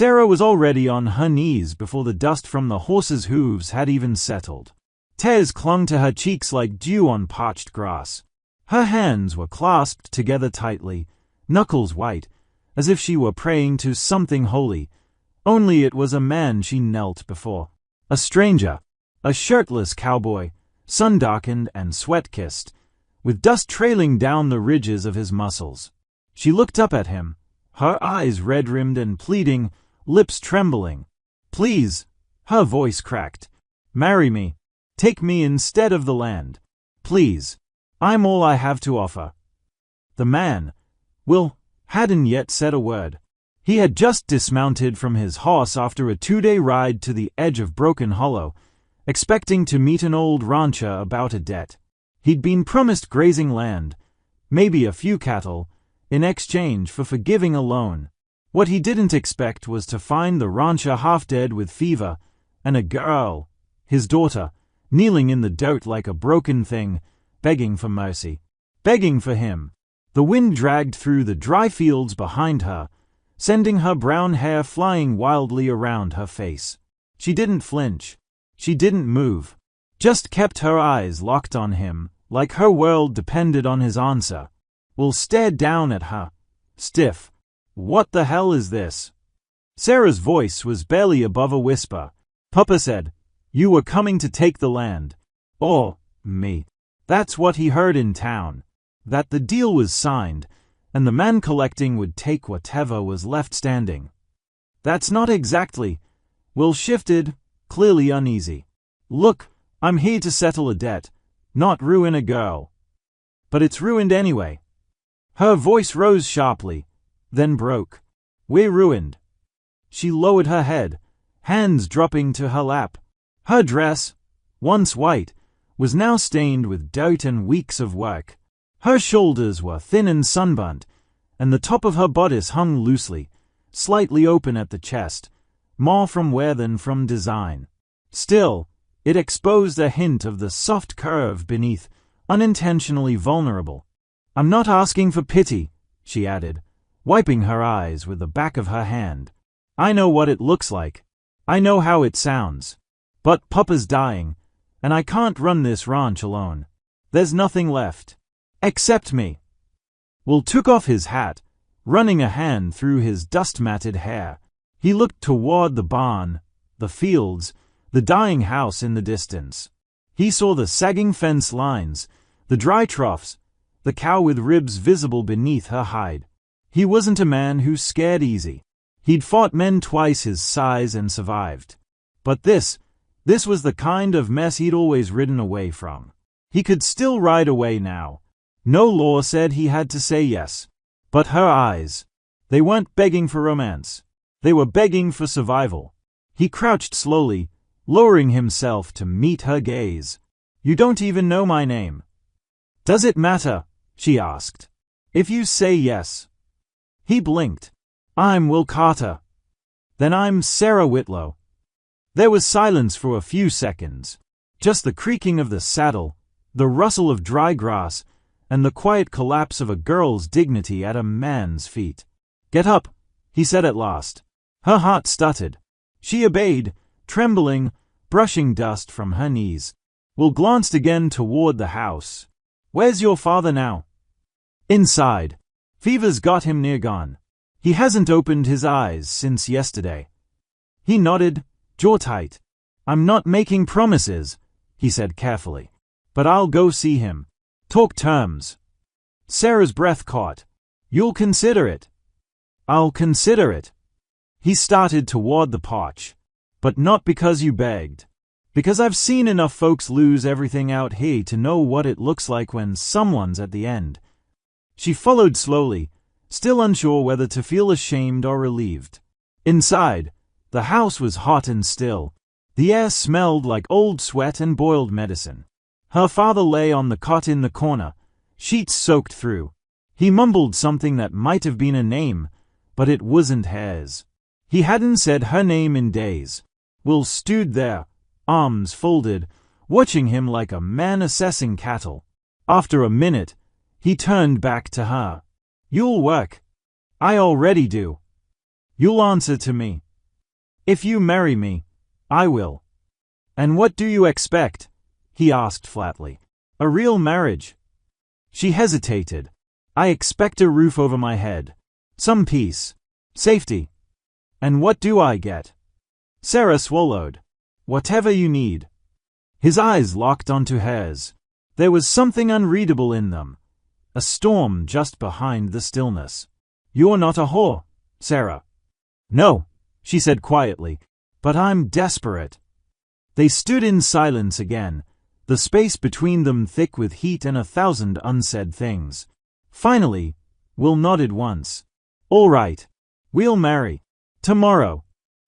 Sarah was already on her knees before the dust from the horse's hooves had even settled. Tears clung to her cheeks like dew on parched grass. Her hands were clasped together tightly, knuckles white, as if she were praying to something holy. Only it was a man she knelt before. A stranger. A shirtless cowboy, sun-darkened and sweat-kissed, with dust trailing down the ridges of his muscles. She looked up at him, her eyes red-rimmed and pleading, lips trembling. "Please," her voice cracked. "Marry me. Take me instead of the land. Please. I'm all I have to offer." The man, Will, hadn't yet said a word. He had just dismounted from his horse after a 2-day ride to the edge of Broken Hollow, expecting to meet an old rancher about a debt. He'd been promised grazing land, maybe a few cattle, in exchange for forgiving a loan. What he didn't expect was to find the rancher half dead with fever, and a girl, his daughter, kneeling in the dirt like a broken thing, begging for mercy. Begging for him. The wind dragged through the dry fields behind her, sending her brown hair flying wildly around her face. She didn't flinch. She didn't move. Just kept her eyes locked on him, like her world depended on his answer. Will stared down at her, stiff. "What the hell is this?" Sarah's voice was barely above a whisper. "Papa said, you were coming to take the land. Or, me." That's what he heard in town. That the deal was signed, and the man collecting would take whatever was left standing. "That's not exactly." Will shifted, clearly uneasy. "Look, I'm here to settle a debt, not ruin a girl." "But it's ruined anyway." Her voice rose sharply, then broke. "We're ruined." She lowered her head, hands dropping to her lap. Her dress, once white, was now stained with dirt and weeks of work. Her shoulders were thin and sunburnt, and the top of her bodice hung loosely, slightly open at the chest, more from wear than from design. Still, it exposed a hint of the soft curve beneath, unintentionally vulnerable. "I'm not asking for pity," she added, wiping her eyes with the back of her hand. "I know what it looks like. I know how it sounds. But Papa's dying, and I can't run this ranch alone. There's nothing left. Except me." Will took off his hat, running a hand through his dust-matted hair. He looked toward the barn, the fields, the dying house in the distance. He saw the sagging fence lines, the dry troughs, the cow with ribs visible beneath her hide. He wasn't a man who scared easy. He'd fought men twice his size and survived. But this was the kind of mess he'd always ridden away from. He could still ride away now. No law said he had to say yes. But her eyes, they weren't begging for romance. They were begging for survival. He crouched slowly, lowering himself to meet her gaze. "You don't even know my name." "Does it matter?" she asked. "If you say yes." He blinked. "I'm Will Carter." "Then I'm Sarah Whitlow." There was silence for a few seconds. Just the creaking of the saddle, the rustle of dry grass, and the quiet collapse of a girl's dignity at a man's feet. "Get up," he said at last. Her heart stuttered. She obeyed, trembling, brushing dust from her knees. Will glanced again toward the house. "Where's your father now?" "Inside. Fever's got him near gone. He hasn't opened his eyes since yesterday." He nodded, jaw tight. "I'm not making promises," he said carefully. "But I'll go see him. Talk terms." Sarah's breath caught. "You'll consider it." "I'll consider it." He started toward the porch. "But not because you begged. Because I've seen enough folks lose everything out here to know what it looks like when someone's at the end." She followed slowly, still unsure whether to feel ashamed or relieved. Inside, the house was hot and still. The air smelled like old sweat and boiled medicine. Her father lay on the cot in the corner, sheets soaked through. He mumbled something that might have been a name, but it wasn't hers. He hadn't said her name in days. Will stood there, arms folded, watching him like a man assessing cattle. After a minute, he turned back to her. "You'll work." "I already do." "You'll answer to me." If you marry me, I will. And what do you expect? He asked flatly. A real marriage? She hesitated. I expect a roof over my head. Some peace. Safety. And what do I get? Sarah swallowed. Whatever you need. His eyes locked onto hers. There was something unreadable in them. A storm just behind the stillness. You're not a whore, Sarah. No, she said quietly, but I'm desperate. They stood in silence again, the space between them thick with heat and 1,000 unsaid things. Finally, Will nodded once. All right. We'll marry. Tomorrow.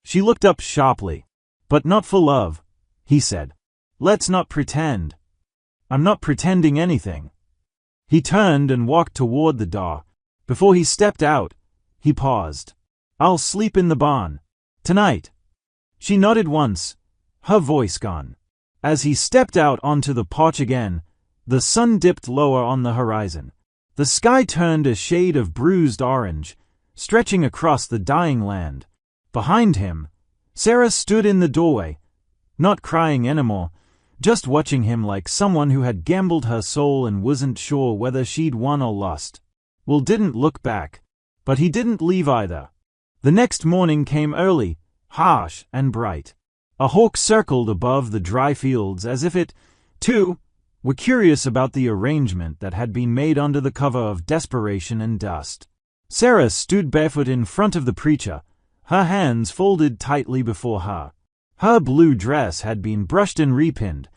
She looked up sharply. But not for love, he said. Let's not pretend. I'm not pretending anything. He turned and walked toward the door. Before he stepped out, he paused. I'll sleep in the barn. Tonight. She nodded once, her voice gone. As he stepped out onto the porch again, the sun dipped lower on the horizon. The sky turned a shade of bruised orange, stretching across the dying land. Behind him, Sarah stood in the doorway, not crying anymore, just watching him like someone who had gambled her soul and wasn't sure whether she'd won or lost. Will didn't look back, but he didn't leave either. The next morning came early, harsh and bright. A hawk circled above the dry fields as if it, too, were curious about the arrangement that had been made under the cover of desperation and dust. Sarah stood barefoot in front of the preacher, her hands folded tightly before her. Her blue dress had been brushed and repinned,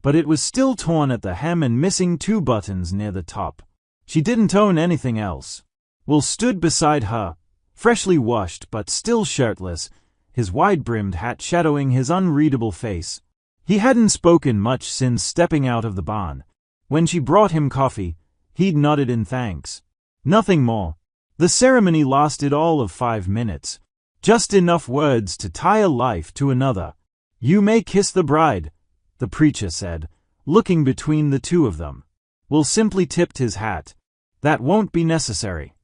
but it was still torn at the hem and missing 2 buttons near the top. She didn't own anything else. Will stood beside her, freshly washed but still shirtless, his wide-brimmed hat shadowing his unreadable face. He hadn't spoken much since stepping out of the barn. When she brought him coffee, he'd nodded in thanks. Nothing more. The ceremony lasted all of 5 minutes. Just enough words to tie a life to another. You may kiss the bride, the preacher said, looking between the two of them. Will simply tipped his hat. That won't be necessary.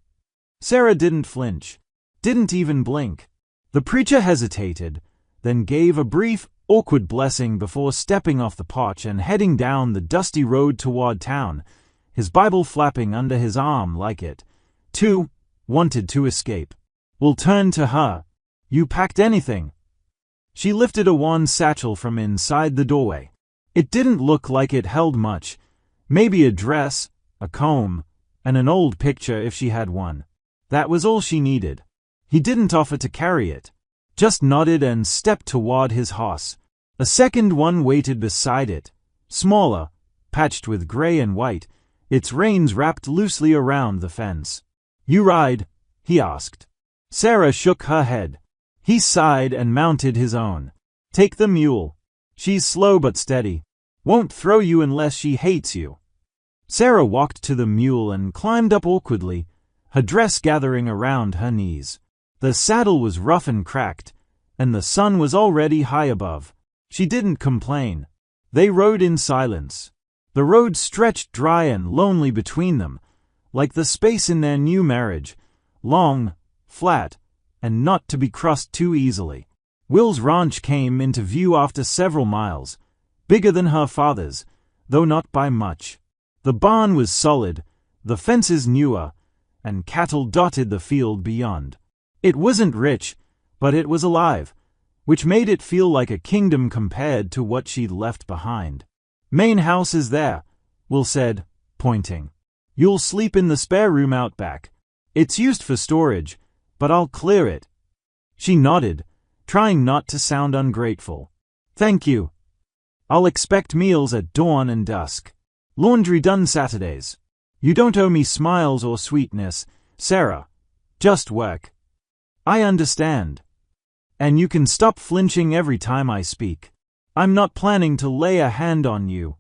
Sarah didn't flinch. Didn't even blink. The preacher hesitated, then gave a brief, awkward blessing before stepping off the porch and heading down the dusty road toward town, his Bible flapping under his arm like it, too, wanted to escape. Will turned to her. You packed anything? She lifted a worn satchel from inside the doorway. It didn't look like it held much. Maybe a dress, a comb, and an old picture if she had one. That was all she needed. He didn't offer to carry it. Just nodded and stepped toward his horse. A second one waited beside it, smaller, patched with gray and white, its reins wrapped loosely around the fence. You ride? He asked. Sarah shook her head. He sighed and mounted his own. Take the mule. She's slow but steady. Won't throw you unless she hates you. Sarah walked to the mule and climbed up awkwardly, her dress gathering around her knees. The saddle was rough and cracked, and the sun was already high above. She didn't complain. They rode in silence. The road stretched dry and lonely between them, like the space in their new marriage, long, flat, and not to be crossed too easily. Will's ranch came into view after several miles, bigger than her father's, though not by much. The barn was solid, the fences newer, and cattle dotted the field beyond. It wasn't rich, but it was alive, which made it feel like a kingdom compared to what she'd left behind. Main house is there, Will said, pointing. You'll sleep in the spare room out back. It's used for storage, but I'll clear it. She nodded, trying not to sound ungrateful. Thank you. I'll expect meals at dawn and dusk. Laundry done Saturdays. You don't owe me smiles or sweetness, Sarah. Just work. I understand. And you can stop flinching every time I speak. I'm not planning to lay a hand on you.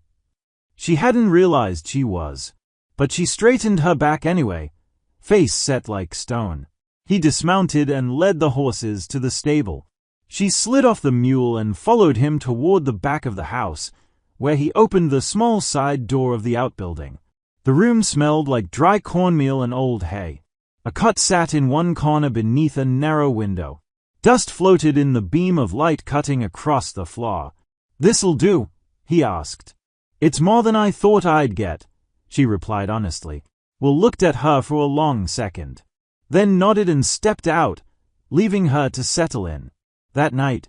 She hadn't realized she was, but she straightened her back anyway, face set like stone. He dismounted and led the horses to the stable. She slid off the mule and followed him toward the back of the house, where he opened the small side door of the outbuilding. The room smelled like dry cornmeal and old hay. A cot sat in one corner beneath a narrow window. Dust floated in the beam of light cutting across the floor. "This'll do?" he asked. "It's more than I thought I'd get," she replied honestly. Will looked at her for a long second, then nodded and stepped out, leaving her to settle in. That night,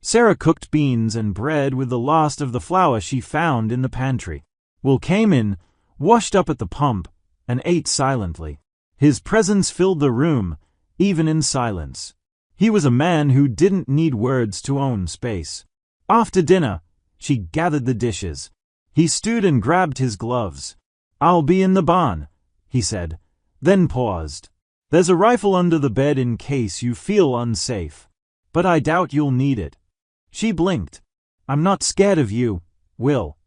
Sarah cooked beans and bread with the last of the flour she found in the pantry. Will came in, washed up at the pump, and ate silently. His presence filled the room, even in silence. He was a man who didn't need words to own space. After dinner, she gathered the dishes. He stood and grabbed his gloves. "I'll be in the barn," he said, then paused. "There's a rifle under the bed in case you feel unsafe, but I doubt you'll need it." She blinked. "I'm not scared of you, Will."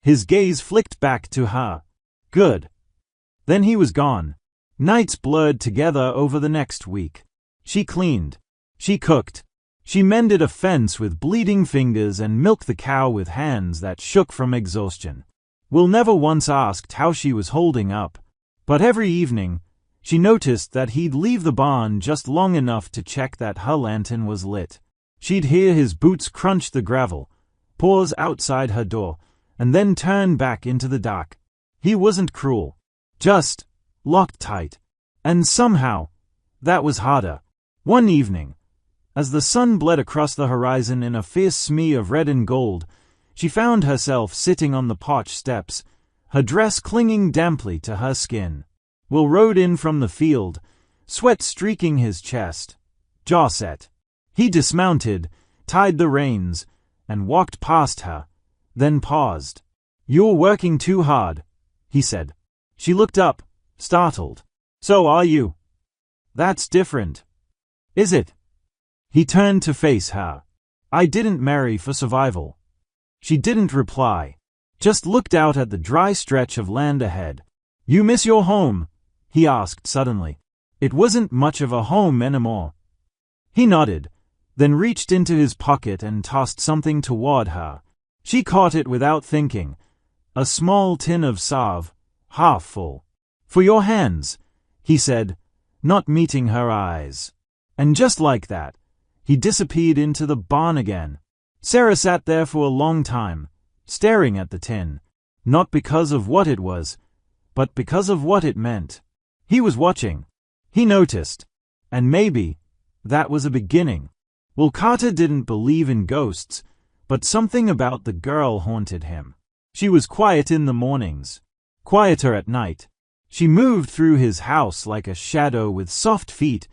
His gaze flicked back to her. "Good." Then he was gone. Nights blurred together over the next week. She cleaned. She cooked. She mended a fence with bleeding fingers and milked the cow with hands that shook from exhaustion. Will never once asked how she was holding up, but every evening, she noticed that he'd leave the barn just long enough to check that her lantern was lit. She'd hear his boots crunch the gravel, pause outside her door, and then turn back into the dark. He wasn't cruel, just locked tight. And somehow, that was harder. One evening, as the sun bled across the horizon in a fierce smear of red and gold, she found herself sitting on the porch steps, her dress clinging damply to her skin. Will rode in from the field, sweat streaking his chest, jaw set. He dismounted, tied the reins, and walked past her, then paused. "You're working too hard," he said. She looked up, startled. "So are you." "That's different." "Is it?" He turned to face her. "I didn't marry for survival." She didn't reply, just looked out at the dry stretch of land ahead. "You miss your home?" he asked suddenly. It wasn't much of a home anymore. He nodded, then reached into his pocket and tossed something toward her. She caught it without thinking. A small tin of salve, half full. "For your hands," he said, not meeting her eyes. And just like that, he disappeared into the barn again. Sarah sat there for a long time, staring at the tin, not because of what it was, but because of what it meant. He was watching. He noticed. And maybe that was a beginning. Will Carter didn't believe in ghosts, but something about the girl haunted him. She was quiet in the mornings, quieter at night. She moved through his house like a shadow with soft feet,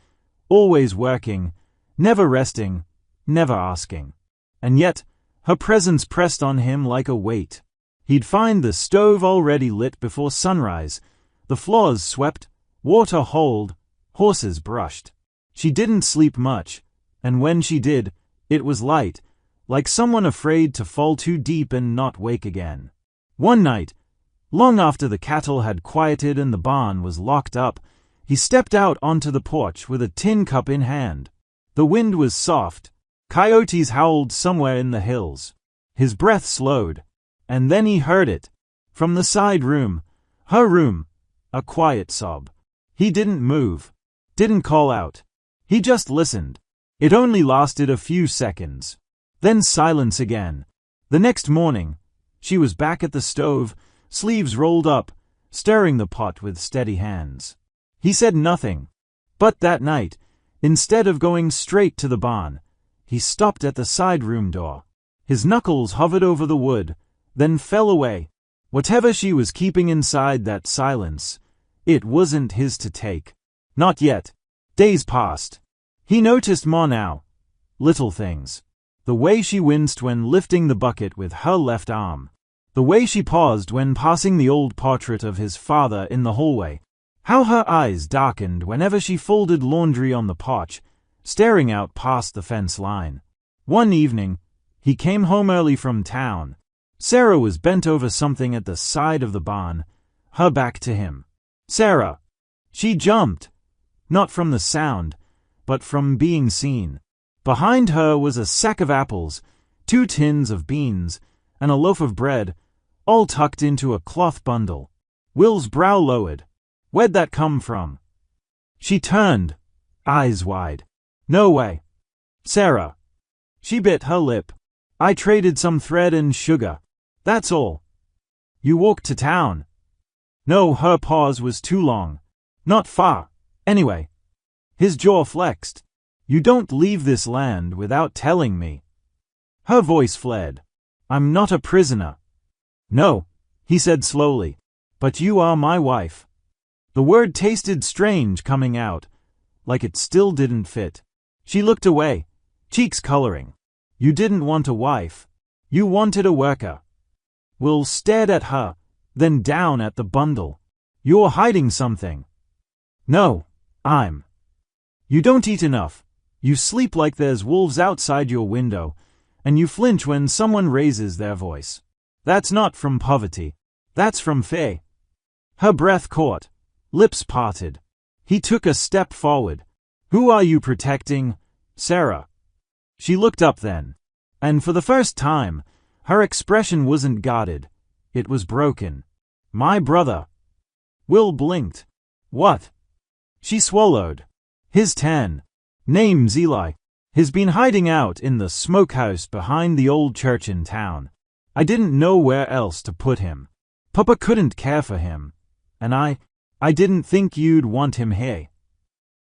always working, never resting, never asking. And yet, her presence pressed on him like a weight. He'd find the stove already lit before sunrise, the floors swept, water holed, horses brushed. She didn't sleep much, and when she did, it was light, like someone afraid to fall too deep and not wake again. One night, long after the cattle had quieted and the barn was locked up, he stepped out onto the porch with a tin cup in hand. The wind was soft. Coyotes howled somewhere in the hills. His breath slowed, and then he heard it. From the side room, her room, a quiet sob. He didn't move, didn't call out. He just listened. It only lasted a few seconds. Then silence again. The next morning, she was back at the stove, sleeves rolled up, stirring the pot with steady hands. He said nothing. But that night, instead of going straight to the barn, he stopped at the side room door. His knuckles hovered over the wood, then fell away. Whatever she was keeping inside that silence, it wasn't his to take. Not yet. Days passed. He noticed more now. Little things. The way she winced when lifting the bucket with her left arm. The way she paused when passing the old portrait of his father in the hallway. How her eyes darkened whenever she folded laundry on the porch, staring out past the fence line. One evening, he came home early from town. Sarah was bent over something at the side of the barn, her back to him. "Sarah!" She jumped. Not from the sound, but from being seen. Behind her was a sack of apples, 2 tins of beans, and a loaf of bread, all tucked into a cloth bundle. Will's brow lowered. "Where'd that come from?" She turned, eyes wide. "No way." Sarah. She bit her lip. I traded some thread and sugar. That's all. You walked to town? No, her pause was too long. Not far. Anyway. His jaw flexed. You don't leave this land without telling me. Her voice fled. I'm not a prisoner. No, he said slowly. But you are my wife. The word tasted strange coming out, like it still didn't fit. She looked away, cheeks coloring. You didn't want a wife. You wanted a worker. Will stared at her, then down at the bundle. You're hiding something. No, I'm. You don't eat enough. You sleep like there's wolves outside your window, and you flinch when someone raises their voice. That's not from poverty. That's from fear. Her breath caught, lips parted. He took a step forward. Who are you protecting, Sarah? She looked up then, and for the first time, her expression wasn't guarded. It was broken. My brother. Will blinked. What? She swallowed. His 10. Name's Eli. He's been hiding out in the smokehouse behind the old church in town. I didn't know where else to put him. Papa couldn't care for him. And I didn't think you'd want him here.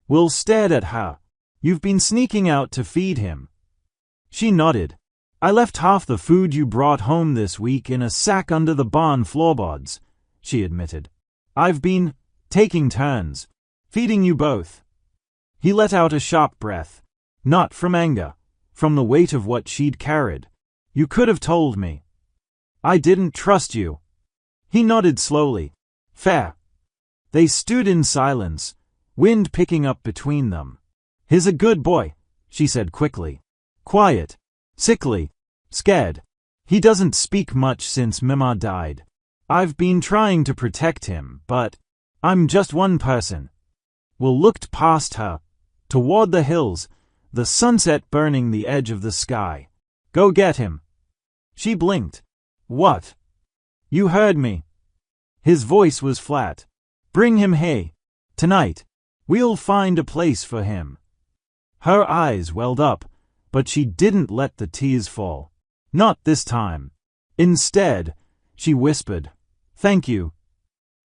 Will stared at her. You've been sneaking out to feed him. She nodded. I left half the food you brought home this week in a sack under the barn floorboards, she admitted. I've been taking turns, feeding you both. He let out a sharp breath. Not from anger, from the weight of what she'd carried. You could have told me. I didn't trust you. He nodded slowly. Fair. They stood in silence, wind picking up between them. He's a good boy, she said quickly. Quiet, sickly, scared. He doesn't speak much since Mama died. I've been trying to protect him, but I'm just one person. Will looked past her, toward the hills, the sunset burning the edge of the sky. Go get him. She blinked. What? You heard me. His voice was flat. Bring him here. Tonight. We'll find a place for him. Her eyes welled up, but she didn't let the tears fall. Not this time. Instead, she whispered, Thank you.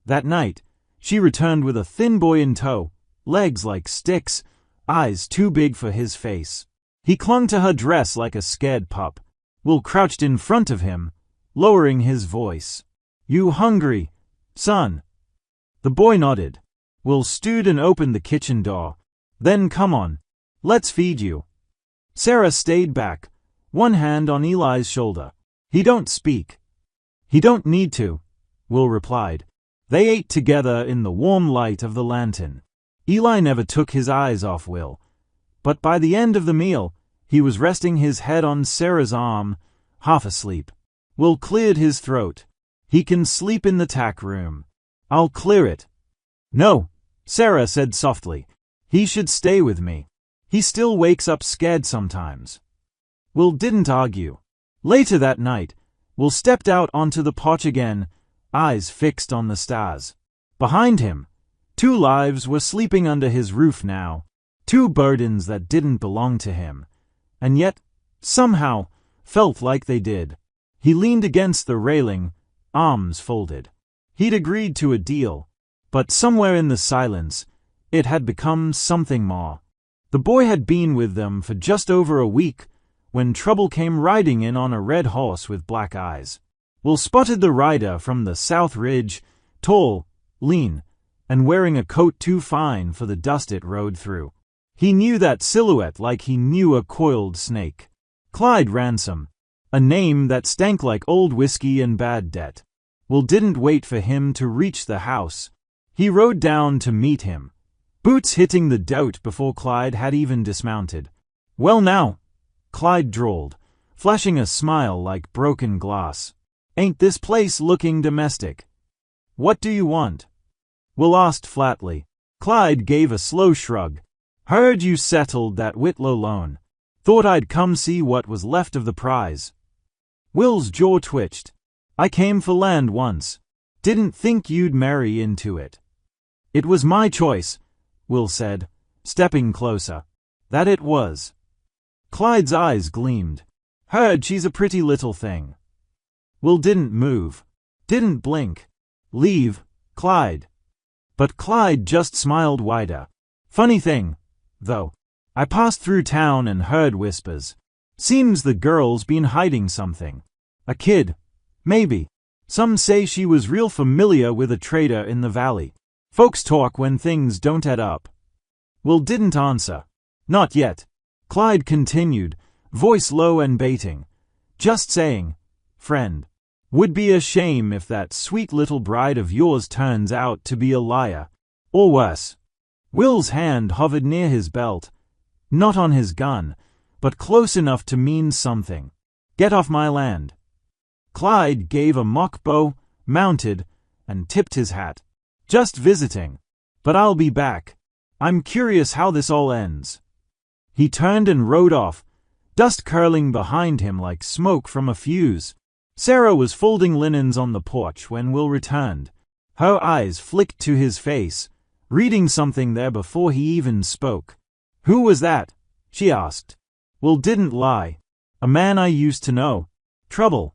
That night, she returned with a thin boy in tow, legs like sticks, eyes too big for his face. He clung to her dress like a scared pup. Will crouched in front of him, lowering his voice. You hungry, son? The boy nodded. Will stood and opened the kitchen door. Then come on. Let's feed you. Sarah stayed back, one hand on Eli's shoulder. He don't speak. He don't need to, Will replied. They ate together in the warm light of the lantern. Eli never took his eyes off Will, but by the end of the meal, he was resting his head on Sarah's arm, half asleep. Will cleared his throat. He can sleep in the tack room. I'll clear it. No, Sarah said softly. He should stay with me. He still wakes up scared sometimes. Will didn't argue. Later that night, Will stepped out onto the porch again, eyes fixed on the stars. Behind him, 2 lives were sleeping under his roof now, 2 burdens that didn't belong to him, and yet, somehow, felt like they did. He leaned against the railing, arms folded. He'd agreed to a deal, but somewhere in the silence, it had become something more. The boy had been with them for just over a week when trouble came riding in on a red horse with black eyes. Will spotted the rider from the south ridge, tall, lean, and wearing a coat too fine for the dust it rode through. He knew that silhouette like he knew a coiled snake. Clyde Ransom, a name that stank like old whiskey and bad debt. Will didn't wait for him to reach the house. He rode down to meet him, boots hitting the dirt before Clyde had even dismounted. Well now, Clyde drawled, flashing a smile like broken glass. Ain't this place looking domestic? What do you want? Will asked flatly. Clyde gave a slow shrug. Heard you settled that Whitlow loan. Thought I'd come see what was left of the prize. Will's jaw twitched. I came for land once. Didn't think you'd marry into it. It was my choice, Will said, stepping closer. That it was. Clyde's eyes gleamed. Heard she's a pretty little thing. Will didn't move. Didn't blink. Leave, Clyde. But Clyde just smiled wider. Funny thing, though. I passed through town and heard whispers. Seems the girl's been hiding something. A kid. Maybe. Some say she was real familiar with a trader in the valley. Folks talk when things don't add up. Will didn't answer. Not yet. Clyde continued, voice low and baiting. Just saying, friend. Would be a shame if that sweet little bride of yours turns out to be a liar. Or worse. Will's hand hovered near his belt. Not on his gun, but close enough to mean something. Get off my land. Clyde gave a mock bow, mounted, and tipped his hat. Just visiting. But I'll be back. I'm curious how this all ends. He turned and rode off, dust curling behind him like smoke from a fuse. Sarah was folding linens on the porch when Will returned. Her eyes flicked to his face, reading something there before he even spoke. Who was that? She asked. Will didn't lie. A man I used to know. Trouble.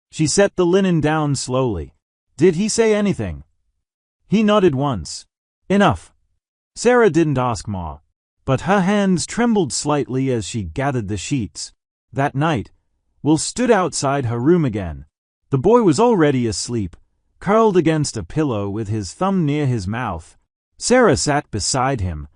She set the linen down slowly. Did he say anything? He nodded once. Enough. Sarah didn't ask more, but her hands trembled slightly as she gathered the sheets. That night, Will stood outside her room again. The boy was already asleep, curled against a pillow with his thumb near his mouth. Sarah sat beside him,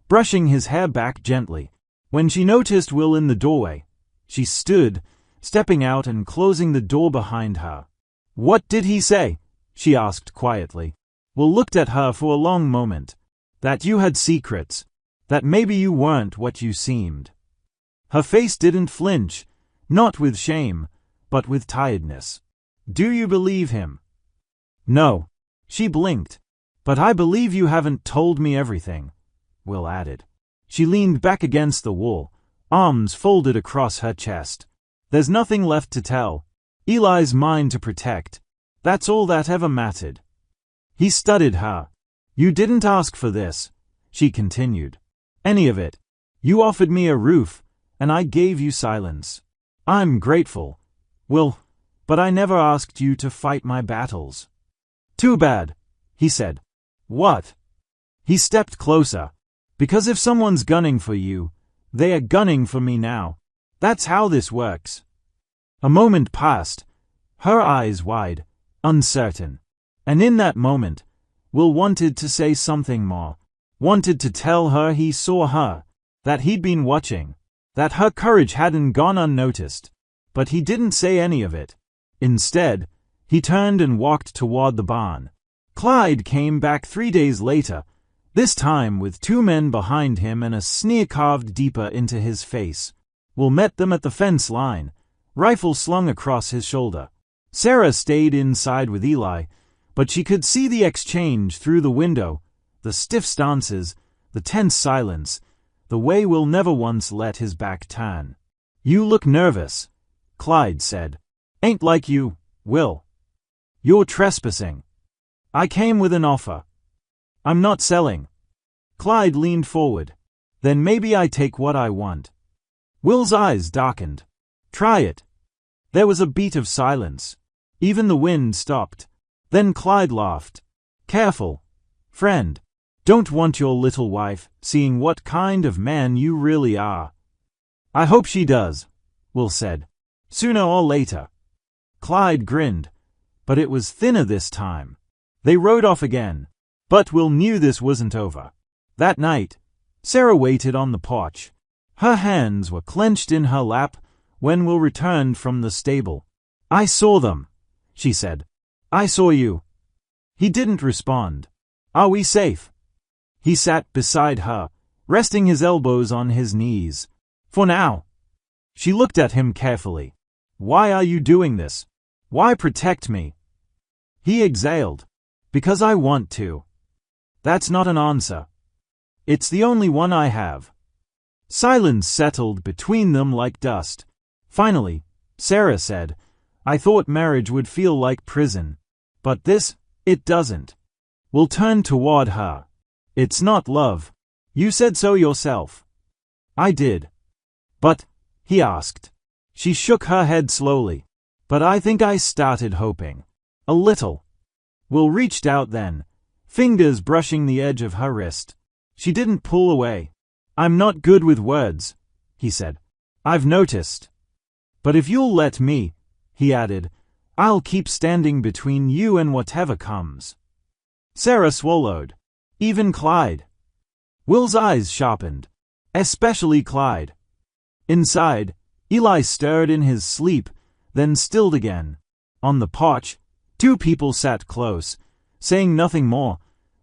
brushing his hair back gently. When she noticed Will in the doorway, she stood, stepping out and closing the door behind her. What did he say? She asked quietly. Will looked at her for a long moment. That you had secrets. That maybe you weren't what you seemed. Her face didn't flinch, not with shame, but with tiredness. Do you believe him? No. She blinked. But I believe you haven't told me everything, Will added. She leaned back against the wall, arms folded across her chest. There's nothing left to tell. Eli's mine to protect. That's all that ever mattered. He studied her. You didn't ask for this, she continued. Any of it. You offered me a roof, and I gave you silence. I'm grateful, Will, but I never asked you to fight my battles. Too bad, he said. What? He stepped closer. Because if someone's gunning for you, they are gunning for me now. That's how this works. A moment passed, her eyes wide, uncertain. And in that moment, Will wanted to say something more. Wanted to tell her he saw her, that he'd been watching, that her courage hadn't gone unnoticed. But he didn't say any of it. Instead, he turned and walked toward the barn. Clyde came back 3 days later, this time with 2 men behind him and a sneer carved deeper into his face. Will met them at the fence line, rifle slung across his shoulder. Sarah stayed inside with Eli, but she could see the exchange through the window, the stiff stances, the tense silence, the way Will never once let his back turn. You look nervous, Clyde said. Ain't like you, Will. You're trespassing. I came with an offer. I'm not selling. Clyde leaned forward. Then maybe I take what I want. Will's eyes darkened. Try it. There was a beat of silence. Even the wind stopped. Then Clyde laughed. Careful, friend. Don't want your little wife seeing what kind of man you really are. I hope she does, Will said. Sooner or later. Clyde grinned, but it was thinner this time. They rode off again, but Will knew this wasn't over. That night, Sarah waited on the porch. Her hands were clenched in her lap when Will returned from the stable. I saw them, she said. I saw you. He didn't respond. Are we safe? He sat beside her, resting his elbows on his knees. For now. She looked at him carefully. Why are you doing this? Why protect me? He exhaled. Because I want to. That's not an answer. It's the only one I have. Silence settled between them like dust. Finally, Sarah said, I thought marriage would feel like prison. But this, it doesn't. Will turn toward her. It's not love. You said so yourself. I did. But, he asked. She shook her head slowly. But I think I started hoping. A little. Will reached out then, fingers brushing the edge of her wrist. She didn't pull away. I'm not good with words, he said. I've noticed. But if you'll let me, he added, I'll keep standing between you and whatever comes. Sarah swallowed. Even Clyde. Will's eyes sharpened. Especially Clyde. Inside, Eli stirred in his sleep, then stilled again. On the porch, two people sat close, saying nothing more,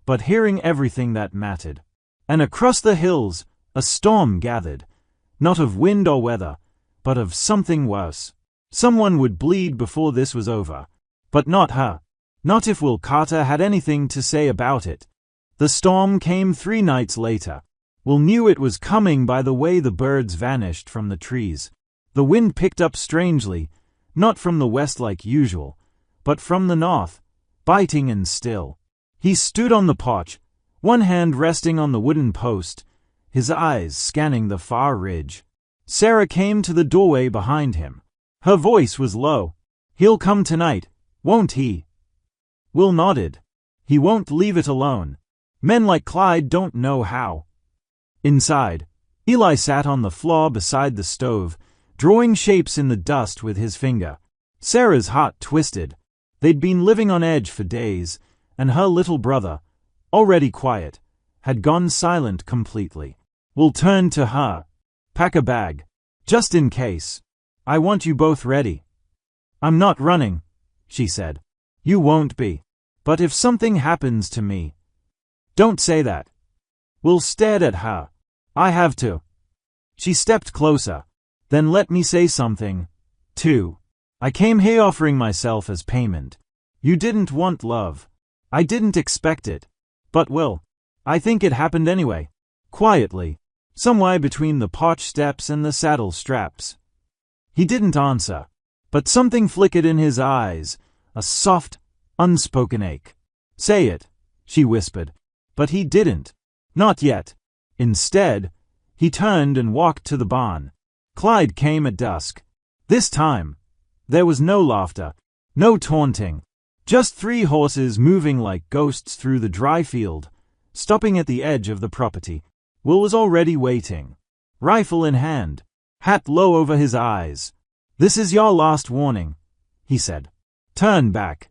but hearing everything that mattered. And across the hills, a storm gathered, not of wind or weather, but of something worse. Someone would bleed before this was over. But not her. Not if Will Carter had anything to say about it. The storm came 3 nights later. Will knew it was coming by the way the birds vanished from the trees. The wind picked up strangely, not from the west like usual, but from the north, biting and still. He stood on the porch, one hand resting on the wooden post, his eyes scanning the far ridge. Sarah came to the doorway behind him. Her voice was low. He'll come tonight, won't he? Will nodded. He won't leave it alone. Men like Clyde don't know how. Inside, Eli sat on the floor beside the stove, drawing shapes in the dust with his finger. Sarah's heart twisted. They'd been living on edge for days, and her little brother, already quiet, had gone silent completely. Will turned to her. Pack a bag. Just in case. I want you both ready. I'm not running, she said. You won't be. But if something happens to me. Don't say that. Will stared at her. I have to. She stepped closer. Then let me say something, too. I came here offering myself as payment. You didn't want love. I didn't expect it. But Will, I think it happened anyway. Quietly. Somewhere between the porch steps and the saddle straps. He didn't answer. But something flickered in his eyes, a soft, unspoken ache. Say it, she whispered. But he didn't. Not yet. Instead, he turned and walked to the barn. Clyde came at dusk. This time, there was no laughter, no taunting. Just 3 horses moving like ghosts through the dry field, stopping at the edge of the property. Will was already waiting. Rifle in hand, hat low over his eyes. This is your last warning, he said. Turn back.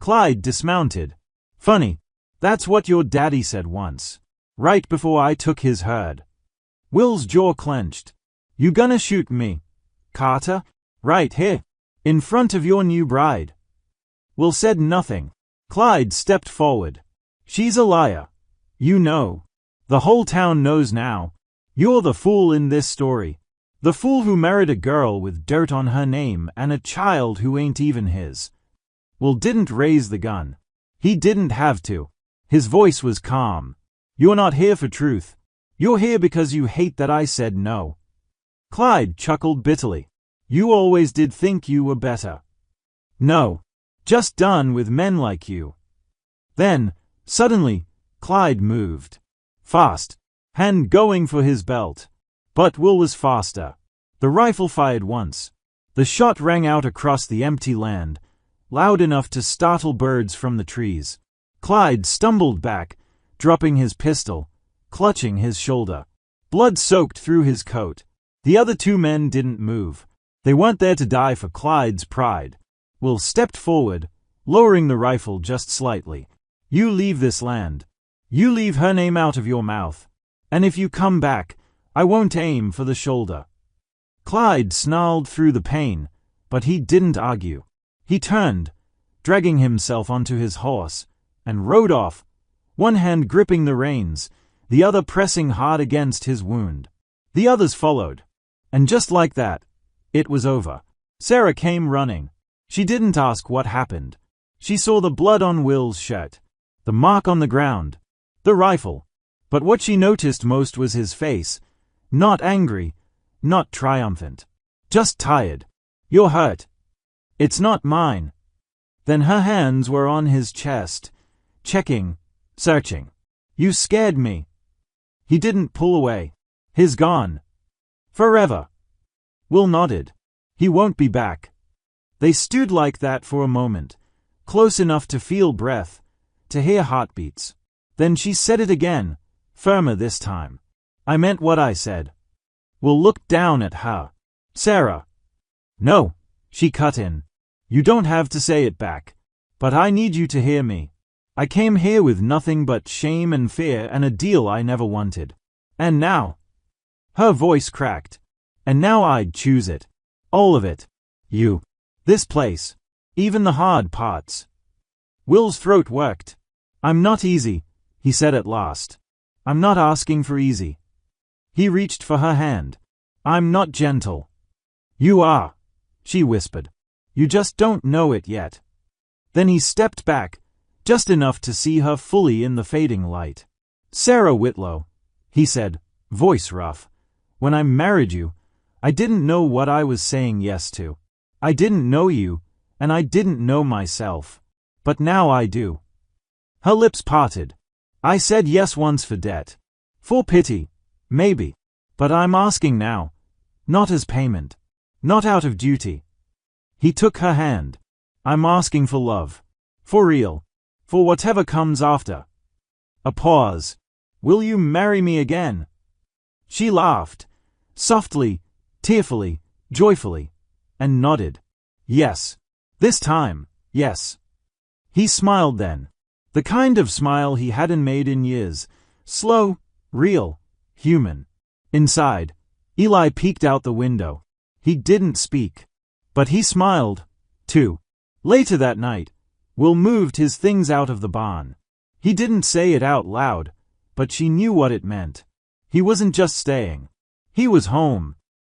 Clyde dismounted. Funny, that's what your daddy said once, right before I took his herd. Will's jaw clenched. You gonna shoot me, Carter? Right here, in front of your new bride. Will said nothing. Clyde stepped forward. She's a liar. You know. The whole town knows now. You're the fool in this story. The fool who married a girl with dirt on her name and a child who ain't even his. Will didn't raise the gun. He didn't have to. His voice was calm. You're not here for truth. You're here because you hate that I said no. Clyde chuckled bitterly. You always did think you were better. No. Just done with men like you. Then, suddenly, Clyde moved. Fast. Hand going for his belt. But Will was faster. The rifle fired once. The shot rang out across the empty land, loud enough to startle birds from the trees. Clyde stumbled back, dropping his pistol, clutching his shoulder. Blood soaked through his coat. The other 2 men didn't move. They weren't there to die for Clyde's pride. Will stepped forward, lowering the rifle just slightly. You leave this land. You leave her name out of your mouth. And if you come back, I won't aim for the shoulder. Clyde snarled through the pain, but he didn't argue. He turned, dragging himself onto his horse, and rode off, one hand gripping the reins, the other pressing hard against his wound. The others followed. And just like that, it was over. Sarah came running. She didn't ask what happened. She saw the blood on Will's shirt, the mark on the ground, the rifle. But what she noticed most was his face. Not angry, not triumphant. Just tired. You're hurt. It's not mine. Then her hands were on his chest, checking, searching. You scared me. He didn't pull away. He's gone. Forever. Will nodded. He won't be back. They stood like that for a moment, close enough to feel breath, to hear heartbeats. Then she said it again, firmer this time. I meant what I said. Will looked down at her. Sarah. No, she cut in. You don't have to say it back. But I need you to hear me. I came here with nothing but shame and fear and a deal I never wanted. And now. Her voice cracked. And now I'd choose it. All of it. You. This place. Even the hard parts. Will's throat worked. I'm not easy, he said at last. I'm not asking for easy. He reached for her hand. I'm not gentle. You are, she whispered. You just don't know it yet. Then he stepped back, just enough to see her fully in the fading light. Sarah Whitlow, he said, voice rough. When I married you, I didn't know what I was saying yes to. I didn't know you, and I didn't know myself. But now I do. Her lips parted. I said yes once for debt. For pity, maybe. But I'm asking now. Not as payment. Not out of duty. He took her hand. I'm asking for love. For real. For whatever comes after. A pause. Will you marry me again? She laughed. Softly, tearfully, joyfully. And nodded. Yes. This time, yes. He smiled then. The kind of smile he hadn't made in years. Slow, real, human. Inside, Eli peeked out the window. He didn't speak. But he smiled, too. Later that night, Will moved his things out of the barn. He didn't say it out loud, but she knew what it meant. He wasn't just staying. He was home.